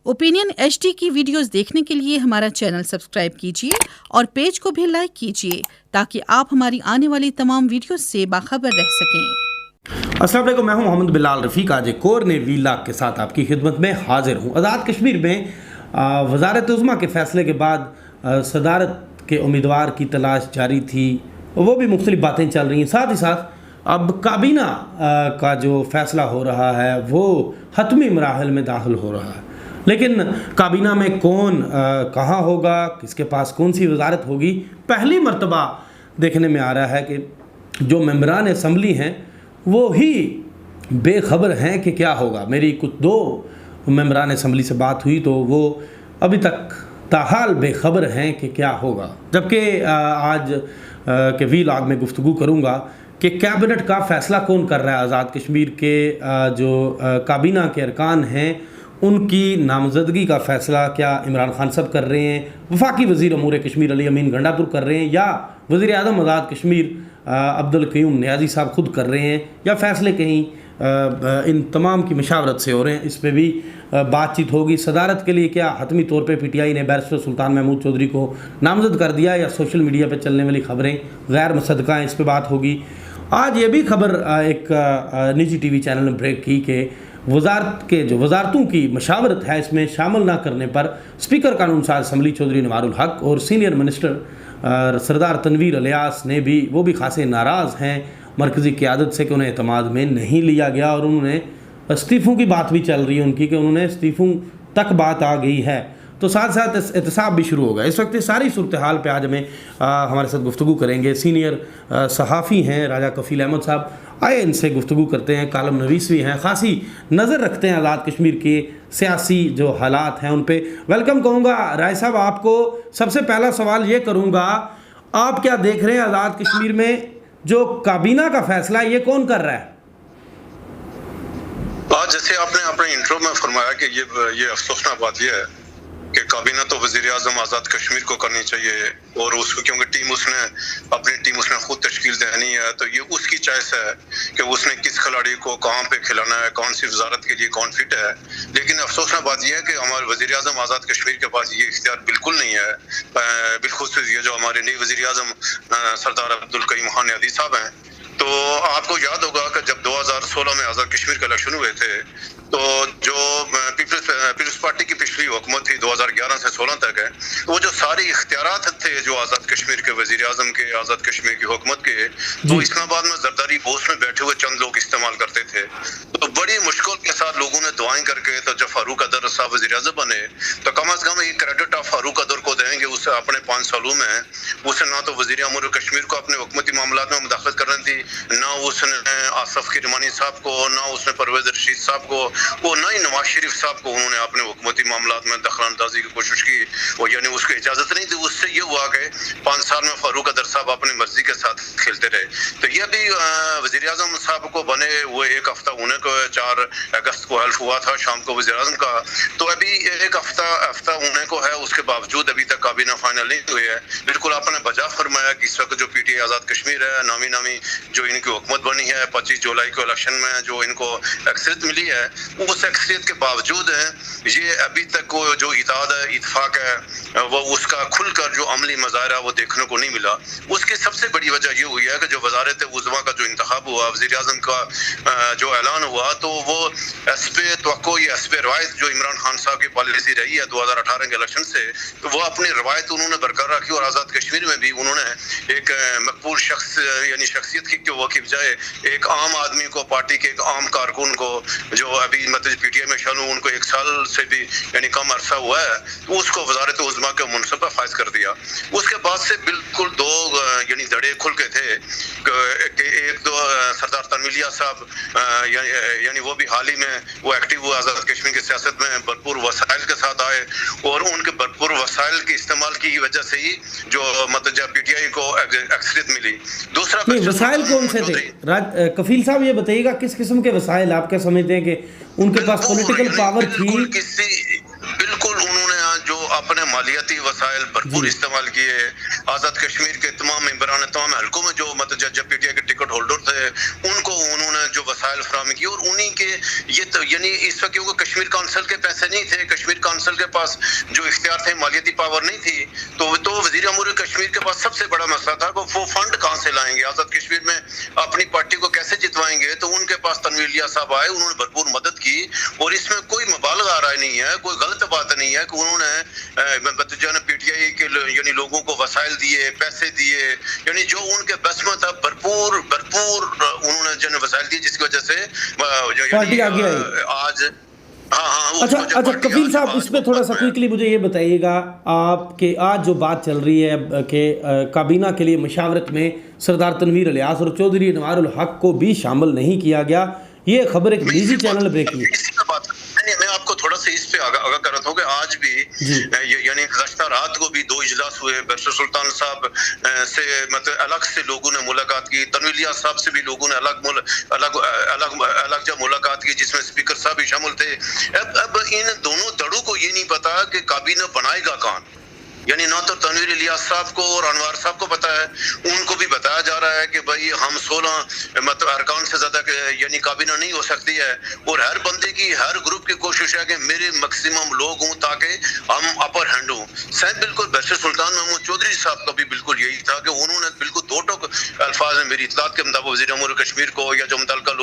Opinion HD की videos देखने के लिए हमारा चैनल सब्सक्राइब कीजिए और पेज को भी लाइक कीजिए ताकि आप हमारी आने वाली तमाम वीडियोस से बाखबर रह सकें। अस्सलाम वालेकुम, मैं हूं मोहम्मद बिलाल रफ़ीक। आज एक और नए वीलॉग के साथ आपकी खिदमत में हाजिर हूं। आज़ाद कश्मीर में वज़ारत उज़्मा के फ़ैसले के बाद सदारत के उम्मीदवार की तलाश जारी थी, वो भी मुख्तलिफ बातें चल रही हैं। साथ ही साथ अब काबीना का जो फ़ैसला हो रहा है वो हतमी मराहल में दाखिल हो रहा है, लेकिन काबीना में कौन कहाँ होगा, किसके पास कौन सी वजारत होगी, पहली मर्तबा देखने में आ रहा है कि जो मेंबरान असम्बली हैं वो ही बेखबर हैं कि क्या होगा। मेरी कुछ दो मेंबरान असम्बली से बात हुई तो वो अभी तक ताहाल बेखबर हैं कि क्या होगा। जबकि आज के वीलॉग में गुफ्तगू करूँगा कि कैबिनेट का फ़ैसला कौन कर रहा है। आज़ाद कश्मीर के जो काबीना के अरकान हैं उनकी नामजदगी का फ़ैसला क्या इमरान खान साहब कर रहे हैं, वफाकी वज़ीर अमूर कश्मीर अली अमीन गंडापुर कर रहे हैं, या वज़ीर आज़म आज़ाद कश्मीर अब्दुल क़य्यूम नियाज़ी साहब खुद कर रहे हैं, या फ़ैसले कहीं इन तमाम की मशावरत से हो रहे हैं। इस पर भी बातचीत होगी। सदारत के लिए क्या हतमी तौर पे पीटीआई ने बैरिस्टर सुल्तान महमूद चौधरी को नामजद कर दिया, या सोशल मीडिया पर चलने वाली खबरें गैर मुसद्दक़ा हैं, इस पर बात होगी। आज ये भी खबर एक निजी टीवी चैनल ने ब्रेक की कि वजारत के जो वजारतों की मशावरत है इसमें शामिल ना करने पर स्पीकर कानून साज असम्बली चौधरी नवारुल हक और सीनियर मिनिस्टर सरदार तनवीर इलियास ने भी वो भी खासे नाराज़ हैं मरकज़ी क़यादत से कि उन्हें एतमाद में नहीं लिया गया, और उन्होंने इस्तीफ़ों की बात भी चल रही है उनकी कि उन्होंने इस्तीफ़ों तक बात आ गई है। तो साथ साथ एहतसाब भी शुरू होगा। इस वक्त सारी सूरत हाल पे आज हमें हमारे साथ गुफ्तगू करेंगे सीनियर सहाफ़ी हैं राजा कफ़ील अहमद साहब। आए इनसे गुफ्तगू करते हैं। कालम नवीस भी हैं, ख़ासी नज़र रखते हैं आज़ाद कश्मीर के सियासी जो हालात हैं उन पे। वेलकम कहूँगा राय साहब आपको। सबसे पहला सवाल ये करूँगा, आप क्या देख रहे हैं आज़ाद कश्मीर में जो काबीना का फ़ैसला ये कौन कर रहा है? जैसे आपने अपने इंट्रो में फरमाया कि ये अफसोसनाक बात यह है कि काबीना तो वज़ीर आज़म आज़ाद कश्मीर को करनी चाहिए, और उसको क्योंकि अपनी टीम उसने खुद तश्कील देनी है, तो ये उसकी चॉइस है कि उसने किस खिलाड़ी को कहाँ पे खिलाना है, कौन सी वजारत के लिए कौन फिट है। लेकिन अफसोसनाक बात यह है कि हमारे वज़ीर आज़म आज़ाद कश्मीर के पास ये इख्तियार बिल्कुल नहीं है। बिलखुसूस ये जो हमारे नए वज़ीर आज़म सरदार अब्दुल क़य्यूम खान नियाज़ी साहब हैं, तो आपको याद होगा कि जब 2016 में आज़ाद कश्मीर के इलेक्शन हुए थे तो जो पीपल्स पार्टी की पिछली हुकूमत थी 2011 से 16 तक है, वो जो सारे इख्तियारात थे जो आज़ाद कश्मीर के वज़ीर आज़म के, आज़ाद कश्मीर की हुकूमत के, तो इस्लामाबाद में जरदारी बोस में बैठे हुए चंद लोग इस्तेमाल करते थे। तो बड़ी मुश्किल के साथ लोगों ने दुआएं करके तो जब फारूक अदर साहब वज़ीर आज़म बने तो कम अज़ कम ये क्रेडिट आप फारूक अदर को देंगे। उसे अपने 5 सालों में उसे ना तो वज़ीर अमूर कश्मीर को अपने हुकूमती मामलात में मुदाखलत करनी थी, ना उसने आसफ किरमानी साहब को, ना उसने परवेज़ रशीद साहब को, वो ना ही नवाज शरीफ साहब को उन्होंने अपने हुकूमती मामलात में दखल अंदाजी की कोशिश की, वो यानी उसको इजाज़त नहीं थी। उससे ये हुआ कि 5 साल में फारूक अदर साहब अपनी मर्जी के साथ खेलते रहे। तो यह भी वज़ीर आज़म साहब को बने हुए 1 हफ्ता होने को 4 अगस्त को हल्फ हुआ था शाम को वज़ीर आज़म का, तो अभी 1 हफ्ता होने को है, उसके बावजूद अभी तक काबीना फाइनल नहीं हुई है। बिल्कुल आपने बजा फरमाया कि इस वक्त जो पीटीआई आज़ाद कश्मीर है, नामी जो इनकी हुकूमत बनी है 25 जुलाई को इलेक्शन में जो इनको अक्सरियत मिली है, उस अक्सरियत के बावजूद ये अभी तक को जो इत्तेहाद है, इत्तेफाक है, वो उसका खुलकर जो अमली मज़ाहिरा वो देखने को नहीं मिला। उसकी सबसे बड़ी वजह ये हुई है कि जो वज़ारत उज़्मा का जो इंतखाब हुआ, वज़ीर आज़म का जो ऐलान हुआ, तो वो हस्बे तवक्को या हस्बे रवायत जो इमरान खान साहब की पॉलिसी रही है 2018 के इलेक्शन से, तो वो अपनी रवायत उन्होंने बरकरार रखी, और आज़ाद कश्मीर में भी उन्होंने एक मकबूल शख्स यानी शख्सियत की वो की बजाय एक आम आदमी को, पार्टी के एक आम कारकुन को जो अभी मतलब पीटीआई में शामिल उनको 1 साल से भी यानी कम अरसा हुआ है, तो उसको वज़ारत उज़्मा के मुनसब पर फायज कर दिया। उसके बाद से बिल्कुल 2 यानी दड़े खुल के थे कि एक तो सरदार तनवीर साहब यानी वो भी हाल ही में वो एक्टिव हुआ आज़ाद कश्मीर की सियासत में, भरपूर वसाइल के साथ आए, और उनके भरपूर वसाइल के इस्तेमाल की वजह से ही जो मतलब जब पीटीआई को अक्सरियत मिली। दूसरा वसाइल कौन से थे कफील साहब, ये बताइएगा किस किस्म के वसाइल आप क्या समझते हैं कि उनके पास पॉलिटिकल पावर थी? बिल्कुल उन्होंने जो अपने मालियाती वसाइल भरपूर इस्तेमाल किए। आज़ाद कश्मीर के तमाम मेंबरान तमाम हल्कों में जो मतलब जब पीटीआई के टिकट होल्डर थे उनको उन्होंने जो वसाइल फराहम किए, और उन्हीं के ये तो यानी इस वक्त क्योंकि कश्मीर काउंसिल के पैसे नहीं थे, कश्मीर काउंसिल के पास जो इख्तियार थे, मालियाती पावर नहीं थी, तो वज़ीर अमूर कश्मीर के पास सबसे बड़ा मसला था वो फंड कहाँ से लाएंगे, आज़ाद कश्मीर में अपनी पार्टी को कैसे जितवाएंगे। तो उनके पास तनवीर इलियास साहब आए, उन्होंने भरपूर मदद की, और इसमें कोई मुबालगा आ रहा नहीं है, कोई गलत बात नहीं है कि उन्होंने पीटीआई के यानी लोगों को वसाइल दिए, पैसे दिए, यानी जो उनके बस में था भरपूर उन्होंने जन वसाइल दिए, जिसकी वजह से पार्टी आगे आई आज। अच्छा कफील साहब, इस पे थोड़ा सा क्विकली मुझे ये बताइएगा, आपके आज जो बात चल रही है कि काबीना के लिए मशावरत में सरदार तनवीर इलियास और चौधरी अनवारुल हक को भी शामिल नहीं किया गया, ये खबर एक निजी चैनल पे की। मैं आपको थोड़ा सा इस पे आगाह कर रहा हूँ कि आज भी यानी गुज़श्ता रात को भी 2 इजलास हुए, बैरिस्टर सुल्तान साहब से मतलब अलग से लोगों ने मुलाकात की, तनवीर इलियास साहब से भी लोगों ने अलग जब मुलाकात की, जिसमें स्पीकर साहब भी शामिल थे। अब इन दोनों धड़ों को ये नहीं पता कि काबीना बनाएगा कौन, यानी ना तो तनवीर इलियास साहब को और अनवार साहब को पता है, उनको भी बताया जा रहा है कि भाई हम 16 मतलब अरकान से ज्यादा यानी काबीना नहीं हो सकती है, और हर बंदे की हर ग्रुप की कोशिश है कि मेरे मैक्सिमम लोग हों ताकि हम अपर हैंड हों। शायद बिल्कुल बैरिस्टर सुल्तान महमूद चौधरी साहब का भी बिल्कुल यही था कि उन्होंने बिल्कुल 2 टोक अल्फाज में मेरी इत्तलात के मुताबिक वज़ीर अमूर कश्मीर को या जो मुतल्लिका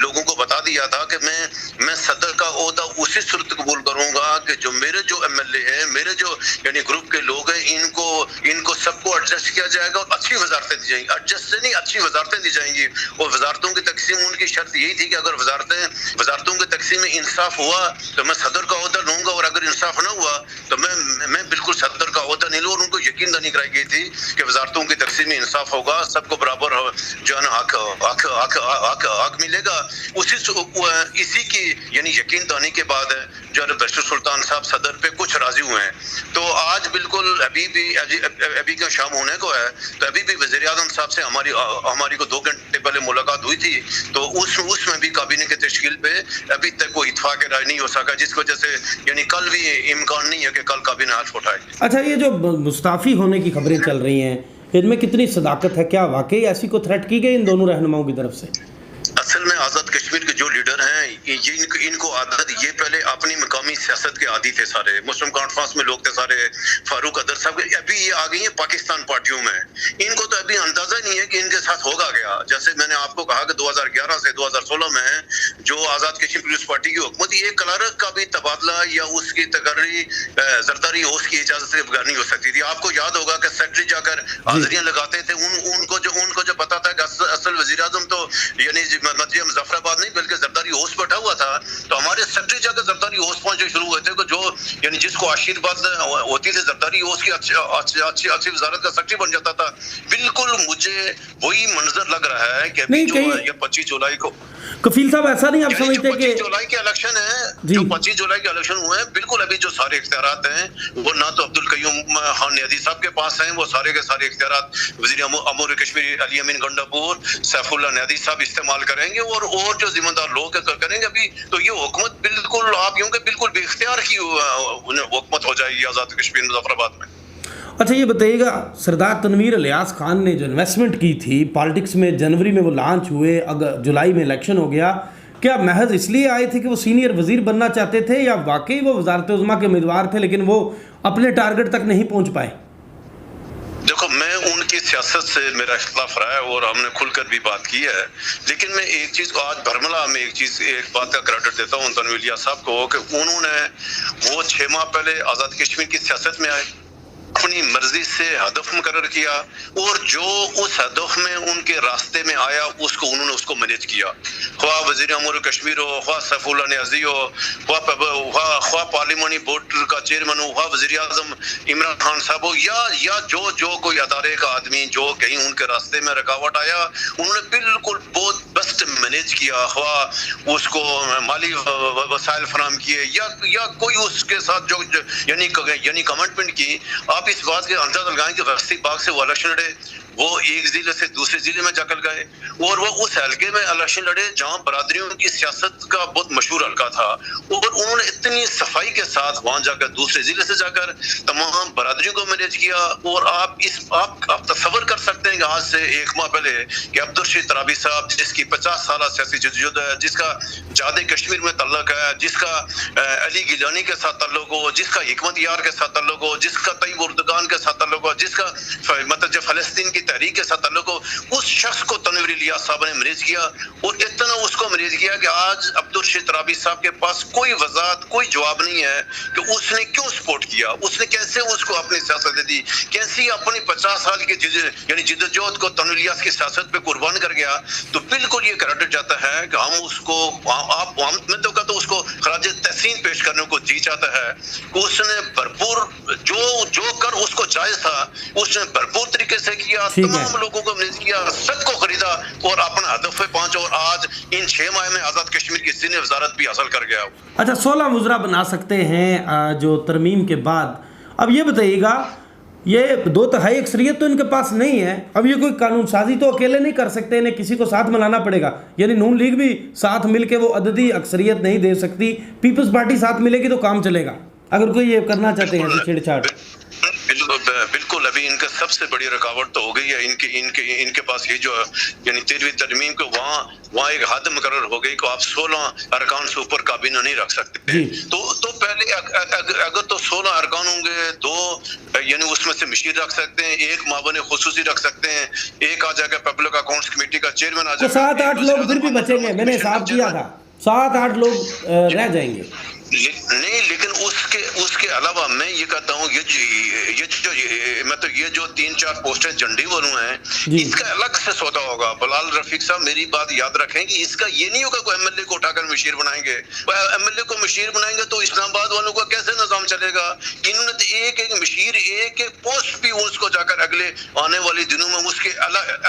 लोगों को बता दिया था कि मैं सदर का ओहदा उसी सूरत कबूल करूंगा कि जो मेरे जो MLA है, मेरे जो यानी ग्रुप के लोग हैं, इनको सबको एडजस्ट किया जाएगा और अच्छी वजारतें दी जाएंगी, एडजस्ट से नहीं अच्छी वजारतें दी जाएंगी। और वजारतों की तकसीम उनकी शर्त यही थी कि अगर वजारतों की तकसीम में इंसाफ हुआ तो मैं सदर का ओहदा लूंगा, और अगर इंसाफ ना हुआ तो मैं बिल्कुल सदर का ओहदा नहीं लूँ। और उनको यकीन दहानी कराई गई थी कि वजारतों की तकसीम में इंसाफ होगा, सबको बराबर जो है ना हक मिलेगा। इसी की यानी यकीन दहानी के बाद जो है बैरिस्टर सुल्तान साहब सदर पे कुछ राजी हुए हैं। तो आज बिल्कुल अभी का शाम होने को है, तो अभी भी वज़ीर आज़म साहब से हमारी को 2 घंटे पहले मुलाकात हुई थी, तो उसमें भी काबीने के तश्कील पे अभी तक कोई इत्तेफाक राय नहीं हो सका, जिस वजह से यानी कल भी इम्कान नहीं है कि कल काबीना हाथ उठाए। अच्छा, ये जो मुस्ताफ़ी होने की खबरें चल रही हैं, इनमें कितनी सदाकत है? क्या वाकई ऐसी को थ्रेट की गई इन दोनों रहनुमाओं की तरफ से? असल में आज़ाद कश्मीर के जो लीडर हैं इनको आदत, ये पहले अपनी मकामी सियासत के आदी थे, सारे मुस्लिम कॉन्फ्रेंस में लोग थे सारे, फारूक अदर साहब, अभी ये आ गई है पाकिस्तान पार्टियों में। इनको तो अभी अंदाजा नहीं है कि इनके साथ होगा क्या। जैसे मैंने आपको कहा कि 2011 से 2016 में जो आज़ाद कश्मीर पीपल्स पार्टी की हुकूमत, ये क्लर्क का भी तबादला या उसकी तकर्री जरदारी हो उसकी इजाजत से बगैर नहीं हो सकती थी। आपको याद होगा कि सेक्रेटरी जाकर हाजिरियां लगाते थे, उनको जो पता था कि असल वज़ीर आज़म तो यानी मुजफ्फराबाद नहीं बल्कि जरदारी होश बैठा हुआ था, तो हमारे सेक्रेटरी जाकर जरदारी होश पहुंचे शुरू हुए थे कि जो यानी जिसको आशीर्वाद होती थी जरदारी होश की अच्छी वजारत का सेक्रेटरी बन जाता था। बिल्कुल मुझे वही मंजर लग रहा है कि अभी जो ये 25 जुलाई को कफील साहब ऐसा नहीं आप समझते कि 25 जुलाई के इलेक्शन है, जो 25 जुलाई के इलेक्शन हुए हैं, बिल्कुल अभी जो सारे इख्तियारात हैं वो ना तो अब्दुल कयूम खान न्यादी साहब के पास हैं, वो सारे के सारे इख्तियारात वज़ीर अमूर कश्मीर अली अमीन गंडापुर सैफुल्लाह न्यादी साहब इस्तेमाल करेंगे, और जो जिम्मेदार लोग करेंगे। अभी तो ये हुकूमत बिल्कुल आप यूं कि बिल्कुल बेख्तियार की हुकूमत हो जाएगी आज़ाद कश्मीर मुजफ्फराबाद में। अच्छा, ये बताइएगा, सरदार तनवीर इलियास खान ने जो इन्वेस्टमेंट की थी पॉलिटिक्स में, जनवरी में वो लॉन्च हुए, अगर जुलाई में इलेक्शन हो गया, क्या महज इसलिए आए थे कि वो सीनियर वजीर बनना चाहते थे, या वाकई वो वजारत उज़्मा के उम्मीदवार थे लेकिन वो अपने टारगेट तक नहीं पहुंच पाए? देखो, मैं उनकी सियासत से मेरा इख्तिलाफ रहा है और हमने खुलकर भी बात की है, लेकिन मैं एक चीज़ को आज भरमला में एक बात का क्रेडिट देता हूँ तनवीर इलियास साहब को कि उन्होंने वो 6 माह पहले आज़ाद कश्मीर की सियासत में आए, अपनी मर्जी से हदफ मुकर्रर किया, और जो उस हदफ में उनके रास्ते में आया उसको मैनेज किया। ख्वाह वज़ीर अमूर कश्मीर हो, ख्वाह सैफुल्लाह न्याज़ी हो, ख्वाह पार्लिमानी बोर्ड का चेयरमैन हो, ख्वाह वज़ीर आज़म इमरान खान साहब हो, या जो कोई अदारे का आदमी जो कहीं उनके रास्ते में रुकावट आया, उन्होंने बिल्कुल बहुत बेस्ट मैनेज किया। ख्वाह उसको माली वसाइल फराहम किए या कोई उसके साथ जो यानी कमिटमेंट की। आप इस बात के अंदाजा लगाएं कि वस्ती बाग से वो इलेक्शन लड़े, वो एक जिले से दूसरे जिले में जाकर गए और वो उस हल्के में इलेक्शन लड़े जहां बरादरियों की सियासत का बहुत मशहूर हल्का था, और उन्होंने इतनी सफाई के साथ वहां जाकर दूसरे जिले से जाकर तमाम बरादरियों को मैनेज किया। और आप तस्वर कर सकते हैं कि आज से 1 माह पहले कि अब्दुल रशीद तराबी साहब, जिसकी 50 साल सियासी जदोजहद है, जिसका जादे कश्मीर में तल्लुक है, जिसका अली गिलानी के साथ तल्लुक हो, जिसका हिकमत यार के साथ तल्लुक हो, जिसका तैयब उर्दगान के साथ तल्लुक हो, जिसका मतलब जो फलस्तीन की तहरीक के साथ तल्लुक हो, उस शख्स को तनवीर इलियास साहब ने मैनेज किया। और इतना उसको मैनेज किया कि आज अब्दुल रशीद तराबी साहब के पास कोई वजाहत, कोई जवाब नहीं है कि उसने क्यों सपोर्ट किया, उसने कैसे उसको अपनी सियासत दे दी, कैसी अपनी 50 साल की यानी जिद्दोजहद को तनवीर इलियास की सियासत पे कुर्बान कर गया। तो बिल्कुल ये क्रेडिट जाता है कि हम उसको मैं तो कहता हूं उसको खराज तहसीन पेश करने को जी चाहता है कि उसने भरपूर जो कर उसको जायज था उसने भरपूर तरीके से किया, तमाम लोगों को मैनेज किया, सबको खरीदा और अपना हदफ पे पहुंचा, और आज इन 6 माह में आजाद कश्मीर की सीनियर वजारत भी हासिल कर गया। अच्छा, 16 वज़रा बना सकते हैं जो तरमीम के बाद। अब ये बताइएगा, ये 2/3 अक्सरियत तो इनके पास नहीं है, अब ये कोई कानून साजी तो अकेले नहीं कर सकते, इन्हें किसी को साथ मिलाना पड़ेगा। यानी नून लीग भी साथ मिलके वो अददी अक्सरियत नहीं दे सकती, पीपल्स पार्टी साथ मिलेगी तो काम चलेगा, अगर कोई ये करना चाहते हैं छेड़छाड़। बिल्कुल, अभी इनका सबसे बड़ी रुकावट तो हो गई है इनके पास ये जो यानी 13वीं तरमीम को वहाँ एक हद मुकर्रर हो गई कि आप 16 अरकान से ऊपर काबीना नहीं रख सकते। तो पहले अगर तो 16 अरकान होंगे, 2 यानी उसमें से मशीर रख सकते हैं, 1 मावन खुसूसी रख सकते हैं, 1 आ जाएगा पब्लिक अकाउंट्स कमेटी का चेयरमैन आ जाएगा, 7-8 लोग फिर भी बचेंगे। मैंने हिसाब किया था 7-8 लोग रह जाएंगे। नहीं, लेकिन उसके अलावा मैं ये कहता हूँ ये जो 3-4 पोस्टें झंडी वालों हैं, इसका अलग से सौदा होगा। बिलाल रफीक साहब मेरी बात याद रखें कि इसका ये नहीं होगा कोई एमएलए को उठाकर मशीर बनाएंगे। एमएलए को मशीर बनाएंगे तो इस्लामाबाद वालों का कैसे निजाम चलेगा? इन्होंने तो एक मशीर, एक पोस्ट भी उसको जाकर अगले आने वाले दिनों में उसके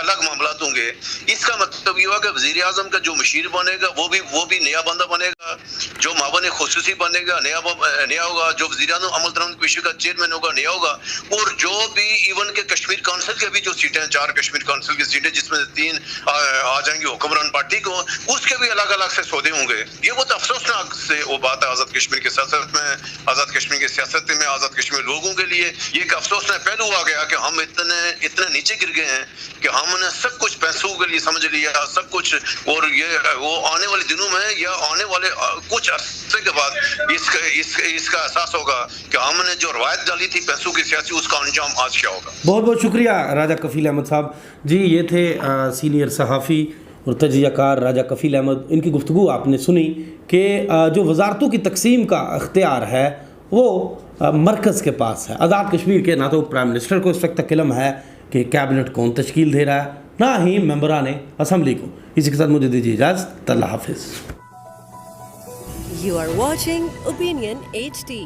अलग मामला होंगे। इसका मतलब ये होगा कि वजीर आजम का जो मशीर बनेगा वो भी नया बंदा बनेगा, जो मावन खुसूसी बनेगा नया होगा, जो वज़ीर आज़म अमल तरान पेशी का चेयरमैन होगा नया होगा, और जो भी इवन के कश्मीर काउंसिल के भी जो सीटें हैं, 4 कश्मीर काउंसिल की सीटें जिसमें 3 आ जाएंगी हुक्मरान पार्टी को, उसके भी अलग अलग से सौदे होंगे। ये बहुत अफसोसनाक से वो बात है आज़ाद कश्मीर की सियासत में, आज़ाद कश्मीर की सियासत में आज़ाद कश्मीर लोगों के लिए ये एक अफसोसनाक पहलू आ गया कि हम इतने नीचे गिर गए हैं कि हमने सब कुछ पैसों के लिए समझ लिया सब कुछ, और ये वो आने वाले दिनों में या आने वाले कुछ अरसे के बाद इसका एहसास होगा कि हमने जो रवायत डाली थी पैसों की सियासी, उसका अंजाम आज क्या होगा। बहुत बहुत शुक्रिया राजा कफील अहमद साहब जी। ये थे सीनियर सहाफ़ी और तजियाकार राजा कफील अहमद। इनकी गुफ्तगू आपने सुनी कि जो वजारतों की तकसीम का अख्तियार है वो मरकज़ के पास है। आज़ाद कश्मीर के ना तो प्राइम मिनिस्टर को इस वक्त तक इल्म है कि कैबिनेट कौन तश्कील दे रहा है, ना ही मेंबरान असम्बली को। इसी के साथ मुझे दीजिए इजाज़त। अल्लाह हाफिज़। You are watching Opinion HD.